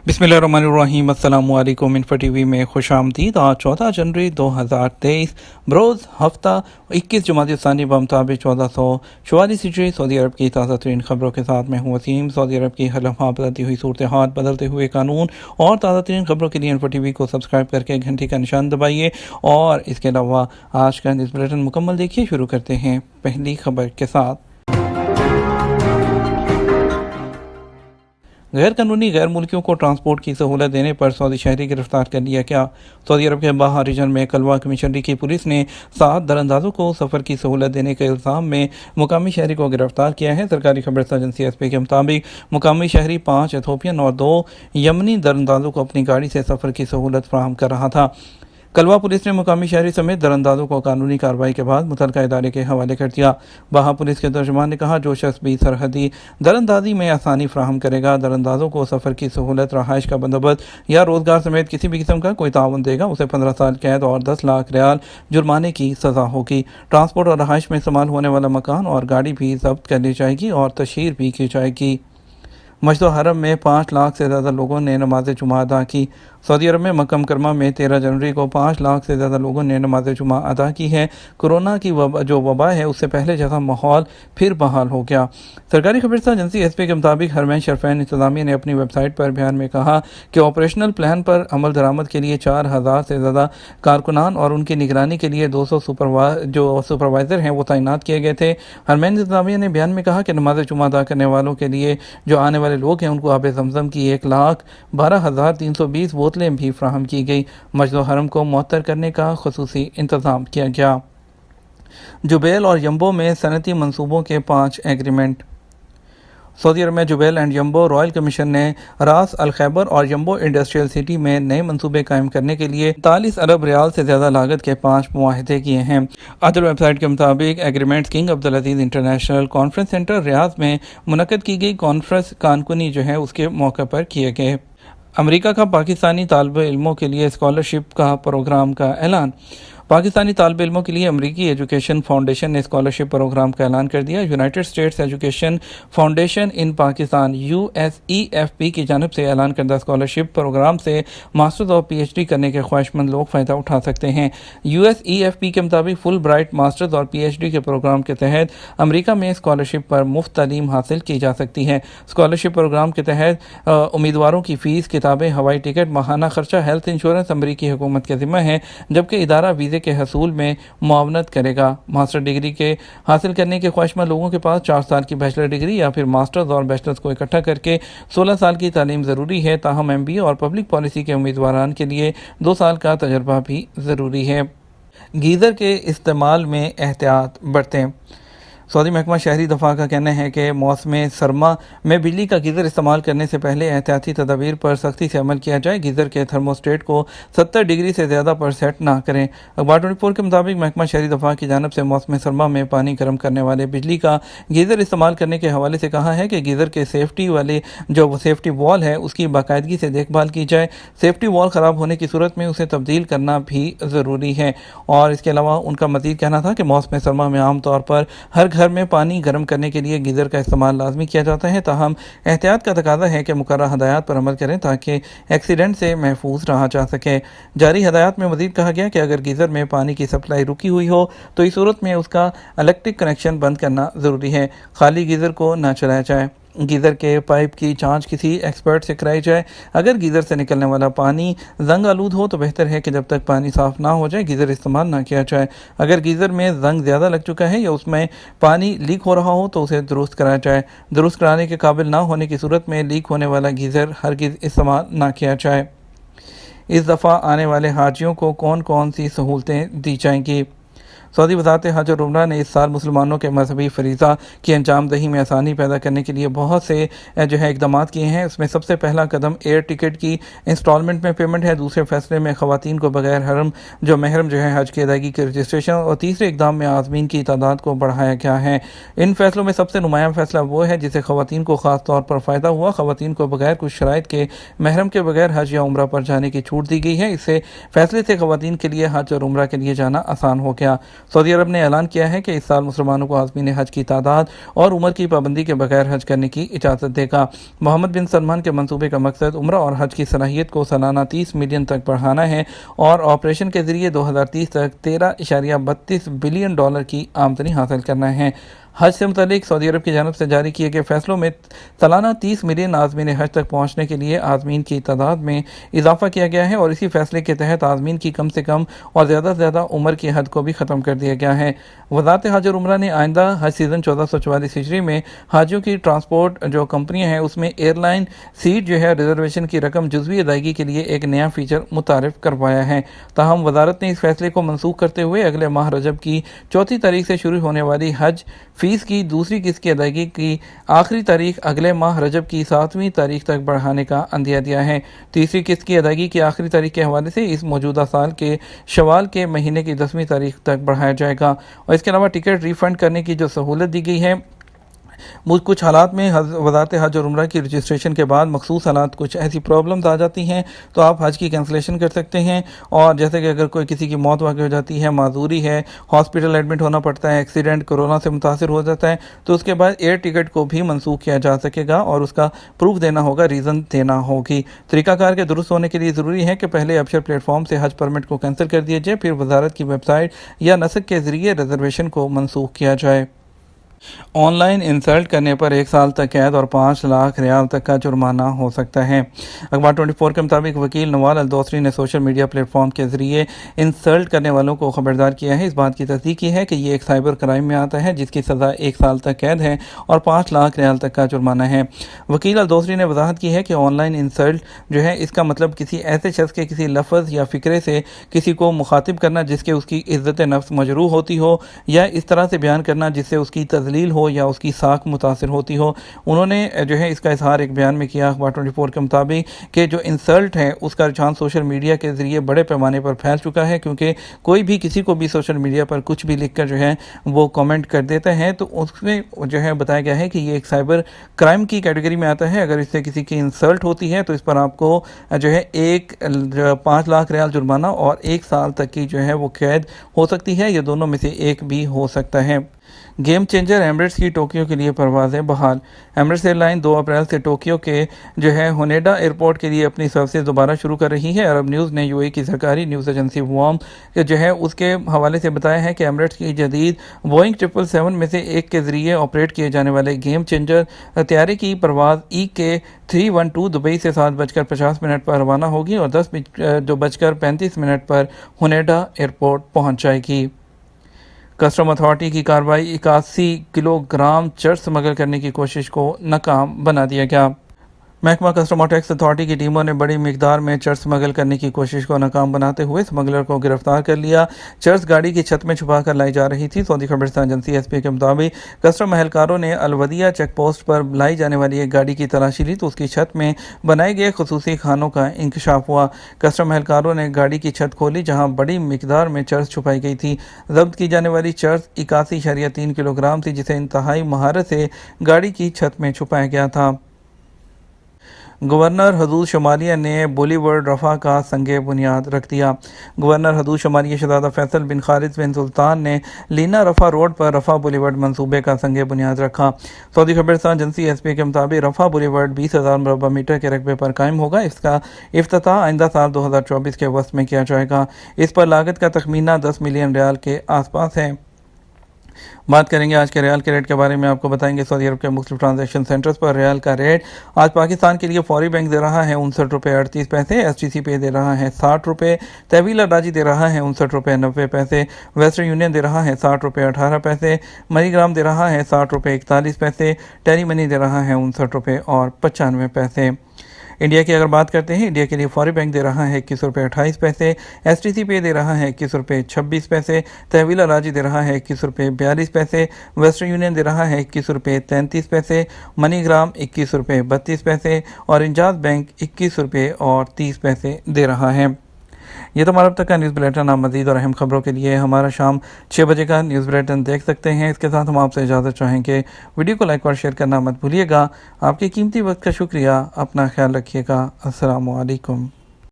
बिस्मिल्लाहिर्रहमानिर्रहीम। अस्सलामु अलैकुम। इंफो टीवी में खुश आमदीद। आज 14 जनवरी 2023 बरोज़ हफ्ता 21 जुमादी सानी बमताबिक 1444 हिजरी सऊदी अरब की ताज़ा तरीन खबरों के साथ मैं हूँ वसीम। सऊदी अरब की हर लम्हा बदलती हुई सूरत हाल, बदलते हुए कानून और ताज़ा तरीन खबरों के लिए इंफो टीवी को सब्सक्राइब करके घंटी का निशान दबाइए। और इसके अलावा आज का न्यूज़ बुलेटिन मुकम्मल देखिए। शुरू करते हैं पहली खबर के साथ। गैर कानूनी गैर मुल्कियों को ट्रांसपोर्ट की सहूलत देने पर सऊदी शहरी गिरफ्तार कर लिया गया। सऊदी अरब के बाहा रीजन में कलवा कमिश्नरी की पुलिस ने 7 दरअंदाजों को सफ़र की सहूलत देने के इल्ज़ाम में मुकामी शहरी को गिरफ्तार किया है। सरकारी खबर एजेंसी एसपी के मुताबिक मुकामी शहरी 5 एथोपियन और 2 यमनी दरअंदाजों को अपनी गाड़ी से सफ़र की सहूलत फराहम कर रहा था। कलवा पुलिस ने मुकामी शहरी समेत दरअंदाजों को कानूनी कार्रवाई के बाद मुतलका इदारे के हवाले कर दिया। बाहा पुलिस के तर्जुमान ने कहा, जो शख्स भी सरहदी दरअंदाजी में आसानी फ्राहम करेगा, दरअंदाजों को सफ़र की सहूलत, रहाइश का बंदोबस्त या रोज़गार समेत किसी भी किस्म का कोई ताउन देगा, उसे 15 साल कैद और 10 लाख रियाल जुर्माने की सज़ा होगी। ट्रांसपोर्ट और रहाइश में इस्तेमाल होने वाला मकान और गाड़ी भी जब्त कर ली जाएगी और तशहीर भी की जाएगी। मस्जिद हरम में 5 लाख से ज़्यादा लोगों ने नमाज जुमा अदा की। सऊदी अरब में मक्का मुकर्रमा में 13 जनवरी को 5 लाख से ज़्यादा लोगों ने नमाज जुमा अदा की है। कोरोना की जो वबा है उससे पहले जैसा माहौल फिर बहाल हो गया। सरकारी खबर एजेंसी एसपी के मुताबिक हरमैन शरफैन इंतज़ामिया ने अपनी वेबसाइट पर बयान में कहा कि ऑपरेशनल प्लान पर अमल दरामद के लिए 4000 से ज़्यादा कारकुनान और उनकी निगरानी के लिए 200 सुपरवाइज़र हैं वो तैनात किए गए थे। हरमैन इंतज़ामिया ने बयान में कहा कि नमाज जुमा अदा करने वालों के लिए जो आने वाले लोग हैं उनको आब ज़मज़म की 1,12,320 बोतलें भी फ्राहम की गई। मस्जिद हरम को मुअत्तर करने का खुसूसी इंतज़ाम किया गया। जुबैल और यम्बो में सनती मंसूबों के 5 एग्रीमेंट। सऊदी अरब में जुबैल एंड यम्बो रॉयल कमीशन ने रास अल खैबर और यम्बो इंडस्ट्रियल सिटी में नए मंसूबे कायम करने के लिए 43 अरब रियाल से ज़्यादा लागत के 5 मुआहदे किए हैं। अदल वेबसाइट के मुताबिक एग्रीमेंट्स किंग अब्दुल अजीज़ इंटरनेशनल कॉन्फ्रेंस सेंटर रियाद में मुनक्कद की गई कॉन्फ्रेंस कानकुनी जो है उसके मौके पर किए गए। अमेरिका का पाकिस्तानी तालिब इल्मों के लिए स्कॉलरशिप का प्रोग्राम का ऐलान। पाकिस्तानी तालिब इल्मों के लिए अमरीकी एजुकेशन फाउंडेशन ने स्कॉलरशिप प्रोग्राम का ऐलान कर दिया। यूनाइटेड स्टेट्स एजुकेशन फाउंडेशन इन पाकिस्तान USEFP की जानिब से ऐलान करदा स्कॉलरशिप प्रोग्राम से मास्टर्स और PhD करने के ख्वाहिशमंद लोग फ़ायदा उठा सकते हैं। USEFP के मुताबिक फुल ब्राइट मास्टर्स और PhD के प्रोग्राम के तहत अमरीका में स्कॉलरशिप पर मुफ्त तालीम हासिल की जा सकती है। स्कॉलरशिप प्रोग्राम के तहत उम्मीदवारों की फ़ीस, किताबें, हवाई टिकट, माहाना खर्चा, हेल्थ इंश्योरेंस अमरीकी हुकूमत के ज़िम्मे है, जबकि इदारा वीज़े के हसूल में मुआवनत करेगा। मास्टर डिग्री के हासिल करने के ख्वाहिशमंद लोगों के पास 4 साल की बैचलर डिग्री या फिर मास्टर्स और बैचलर्स को इकट्ठा करके 16 साल की तालीम ज़रूरी है। ताहम MBA और पब्लिक पॉलिसी के उम्मीदवारान के लिए 2 साल का तजर्बा भी ज़रूरी है। गीज़र के इस्तेमाल में एहतियात बरतें। सऊदी महकमा शहरी दफा का कहना है कि मौसम सरमा में बिजली का गीज़र इस्तेमाल करने से पहले एहतियाती तदाबीर पर सख्ती से अमल किया जाए। गीज़र के थर्मोस्टेट को 70 डिग्री से ज़्यादा पर सेट ना करें। अखबार 24 के मुताबिक महकमा शहरी दफा की जानिब से मौसम सरमा में पानी गर्म करने वाले बिजली का गीज़र इस्तेमाल करने के हवाले से कहा है कि गीज़र के सेफ्टी वाले जो सेफ्टी वॉल है उसकी बाकायदगी से देखभाल की जाए। सेफ्टी वॉल ख़राब होने की सूरत में उसे तब्दील करना भी ज़रूरी है। और इसके अलावा उनका मज़ीद कहना था कि मौसम सरमा में आम तौर पर हर घर में पानी गर्म करने के लिए गीज़र का इस्तेमाल लाजमी किया जाता है। ताहम एहतियात का तकाजा है कि मुकर्रर हदायत पर अमल करें ताकि एक्सीडेंट से महफूज रहा जा सके। जारी हदायत में मज़ीद कहा गया कि अगर गीज़र में पानी की सप्लाई रुकी हुई हो तो इस सूरत में उसका इलेक्ट्रिक कनेक्शन बंद करना ज़रूरी है। खाली गीज़र को न चलाया जाए। गीज़र के पाइप की जांच किसी एक्सपर्ट से कराई जाए। अगर गीज़र से निकलने वाला पानी जंग आलूद हो तो बेहतर है कि जब तक पानी साफ़ ना हो जाए गीज़र इस्तेमाल ना किया जाए। अगर गीज़र में जंग ज़्यादा लग चुका है या उसमें पानी लीक हो रहा हो तो उसे दुरुस्त कराया जाए। दुरुस्त कराने के काबिल ना होने की सूरत में लीक होने वाला गीज़र हरगिज़ इस्तेमाल ना किया जाए। इस दफ़ा आने वाले हाजियों को कौन कौन सी सहूलतें दी जाएंगी। सऊदी वज़ारत हज और उम्रा ने इस साल मुसलमानों के मजहबी फ़रीज़ा की अंजाम दही में आसानी पैदा करने के लिए बहुत से जो है इक़दाम किए हैं। उसमें सबसे पहला कदम एयर टिकट की इंस्टॉलमेंट में पेमेंट है। दूसरे फैसले में ख़वातीन को बगैर महरम जो है हज की अदायगी की रजिस्ट्रेशन और तीसरे इक़दाम में आज़मीन की तादाद को बढ़ाया गया है। इन फैसलों में सबसे नुमायाँ फैसला वो है जिससे ख़वातीन को ख़ास तौर पर फ़ायदा हुआ। ख़वातीन को बगैर कुछ शराइत के महरम के बगैर हज या उम्रा पर जाने की छूट दी गई है। इससे फैसले से ख़वातीन के लिए हज और उम्रा के लिए जाना आसान हो गया। سعودی عرب نے اعلان کیا ہے کہ اس سال مسلمانوں کو عازمین حج کی تعداد اور عمر کی پابندی کے بغیر حج کرنے کی اجازت دے گا۔ محمد بن سلمان کے منصوبے کا مقصد عمرہ اور حج کی صلاحیت کو سالانہ 30 ملین تک بڑھانا ہے اور آپریشن کے ذریعے 2030 تک $13.32 بلین کی آمدنی حاصل کرنا ہے۔ حج سے متعلق سعودی عرب کی جانب سے جاری کیے گئے فیصلوں میں سالانہ 30 ملین عازمین حج تک پہنچنے کے لیے عازمین کی تعداد میں اضافہ کیا گیا ہے اور اسی فیصلے کے تحت عازمین کی کم سے کم اور زیادہ سے زیادہ عمر کی حد کو بھی ختم کر دیا گیا ہے۔ وزارت حج اور عمرہ نے آئندہ حج سیزن 1444 ہجری میں حاجیوں کی ٹرانسپورٹ جو کمپنیاں ہیں اس میں ایئر لائن سیٹ جو ہے ریزرویشن کی رقم جزوی ادائیگی کے لیے ایک نیا فیچر متعارف کروایا ہے۔ تاہم وزارت نے اس فیصلے کو منسوخ کرتے ہوئے اگلے ماہ رجب کی 4 تاریخ سے شروع ہونے والی حج فیس کی دوسری قسط کی ادائیگی کی آخری تاریخ اگلے ماہ رجب کی 7ویں تاریخ تک بڑھانے کا عندیہ دیا ہے۔ تیسری قسط کی ادائیگی کی آخری تاریخ کے حوالے سے اس موجودہ سال کے شوال کے مہینے کی 10ویں تاریخ تک بڑھایا جائے گا اور اس کے علاوہ ٹکٹ ری فنڈ کرنے کی جو سہولت دی گئی ہے کچھ حالات میں وزارت حج اور عمرہ کی رجسٹریشن کے بعد مخصوص حالات کچھ ایسی پرابلمز آ جاتی ہیں تو آپ حج کی کینسلیشن کر سکتے ہیں، اور جیسے کہ اگر کوئی کسی کی موت واقع ہو جاتی ہے، معذوری ہے، ہاسپٹل ایڈمٹ ہونا پڑتا ہے، ایکسیڈنٹ کورونا سے متاثر ہو جاتا ہے تو اس کے بعد ایئر ٹکٹ کو بھی منسوخ کیا جا سکے گا اور اس کا پروف دینا ہوگا، ریزن دینا ہوگی۔ طریقہ کار کے درست ہونے کے لیے ضروری ہے کہ پہلے ابشر پلیٹ فارم سے حج پرمٹ کو کینسل کر دیا جائے، پھر وزارت کی ویب سائٹ یا نسک کے ذریعے ریزرویشن کو منسوخ کیا جائے۔ آن لائن انسلٹ کرنے پر 1 سال تک قید اور 5 لاکھ ریال تک کا جرمانہ ہو سکتا ہے۔ اخبار 24 کے مطابق وکیل نوال الدوسری نے سوشل میڈیا پلیٹ فارم کے ذریعے انسلٹ کرنے والوں کو خبردار کیا ہے، اس بات کی تصدیق کی ہے کہ یہ ایک سائبر کرائم میں آتا ہے جس کی سزا 1 سال تک قید ہے اور 5 لاکھ ریال تک کا جرمانہ ہے۔ وکیل الدوسری نے وضاحت کی ہے کہ آن لائن انسلٹ جو ہے اس کا مطلب کسی ایسے شخص کے کسی لفظ یا فکرے سے کسی کو مخاطب کرنا جس کے اس کی عزت نفس مجروح ہوتی ہو، یا اس طرح سے بیان کرنا جس سے اس کی تذلیل ہو یا اس کی ساکھ متاثر ہوتی ہو۔ انہوں نے جو ہے اس کا اظہار ایک بیان میں کیا اخبار 24 کے مطابق کہ جو انسلٹ ہے اس کا رجحان سوشل میڈیا کے ذریعے بڑے پیمانے پر پھیل چکا ہے، کیونکہ کوئی بھی کسی کو بھی سوشل میڈیا پر کچھ بھی لکھ کر جو ہے وہ کامنٹ کر دیتا ہے، تو اس میں جو ہے بتایا گیا ہے کہ یہ ایک سائبر کرائم کی کیٹیگری میں آتا ہے۔ اگر اس سے کسی کی انسلٹ ہوتی ہے تو اس پر آپ کو جو ہے 5 لاکھ ریال جرمانہ اور 1 سال تک کی جو ہے وہ قید ہو سکتی ہے، یا دونوں میں سے ایک بھی ہو سکتا ہے۔ گیم چینجر ایمریٹس کی ٹوکیو کے لیے پروازیں بحال۔ ایمریٹس ایئر لائن 2 اپریل سے ٹوکیو کے جو ہے ہونیڈا ایئرپورٹ کے لیے اپنی سروسز دوبارہ شروع کر رہی ہے۔ عرب نیوز نے UAE کی سرکاری نیوز ایجنسی وام جو ہے اس کے حوالے سے بتایا ہے کہ ایمریٹس کی جدید بوئنگ 777 میں سے ایک کے ذریعے آپریٹ کیے جانے والے گیم چینجر طیارے کی پرواز EK312 دبئی سے 7:50 پر روانہ ہوگی اور 10:35 پر ہونیڈا ایئرپورٹ پہنچ جائے گی۔ کسٹم اتھارٹی کی کارروائی 81 کلو گرام چرس اسمگل کرنے کی کوشش کو ناکام بنا دیا گیا۔ محکمہ کسٹم اور ٹیکس اتھارٹی کی ٹیموں نے بڑی مقدار میں چرس اسمگل کرنے کی کوشش کو ناکام بناتے ہوئے اسمگلر کو گرفتار کر لیا۔ چرس گاڑی کی چھت میں چھپا کر لائی جا رہی تھی۔ سعودی خبرستان ایجنسی SP کے مطابق کسٹم اہلکاروں نے الودیع چیک پوسٹ پر لائی جانے والی ایک گاڑی کی تلاشی لی تو اس کی چھت میں بنائے گئے خصوصی خانوں کا انکشاف ہوا۔ کسٹم اہلکاروں نے گاڑی کی چھت کھولی جہاں بڑی مقدار میں چرس چھپائی گئی تھی۔ ضبط کی جانے والی چرس 81.3 کلو گرام تھی جسے انتہائی مہارت سے گاڑی کی چھت میں چھپایا گیا تھا۔ گورنر حدود شمالیہ نے بولی ووڈ رفح کا سنگ بنیاد رکھ دیا۔ گورنر حدود شمالیہ شہزادہ فیصل بن خالد بن سلطان نے لینا رفح روڈ پر رفح بولی ووڈ منصوبے کا سنگ بنیاد رکھا۔ سعودی خبرستان ایجنسی SP کے مطابق رفح بولی ووڈ 20,000 مربع میٹر کے رقبے پر قائم ہوگا۔ اس کا افتتاح آئندہ سال 2024 کے وسط میں کیا جائے گا۔ اس پر لاگت کا تخمینہ 10 ملین ریال کے آس پاس ہے۔ بات کریں گے آج کے ریال کے ریٹ کے بارے میں، آپ کو بتائیں گے سعودی عرب کے مختلف ٹرانزیکشن سینٹرز پر ریال کا ریٹ آج پاکستان کے لیے فوری بینک دے رہا ہے 59.38 STC پے دے رہا ہے 60 روپے، تحویل اراضی دے رہا ہے 59.90 ویسٹرن یونین دے رہا ہے 60.18 منی گرام دے رہا ہے 60.41 ٹیلی منی دے رہا ہے 59.95۔ انڈیا کی اگر بات کرتے ہیں، انڈیا کے لیے فوری بینک دے رہا ہے 21.28 STC پے دے رہا ہے 21.26 تحویل اراضی دے رہا ہے 21.42 ویسٹرن یونین دے رہا ہے 21.33 منی گرام 21.32 اور انجاز بینک 21.30 دے رہا ہے۔ یہ تو ہمارا اب تک کا نیوز بلیٹن۔ آپ مزید اور اہم خبروں کے لیے ہمارا شام 6 بجے کا نیوز بلیٹن دیکھ سکتے ہیں۔ اس کے ساتھ ہم آپ سے اجازت چاہیں کہ ویڈیو کو لائک اور شیئر کرنا مت بھولیے گا۔ آپ کے قیمتی وقت کا شکریہ۔ اپنا خیال رکھیے گا۔ السلام علیکم۔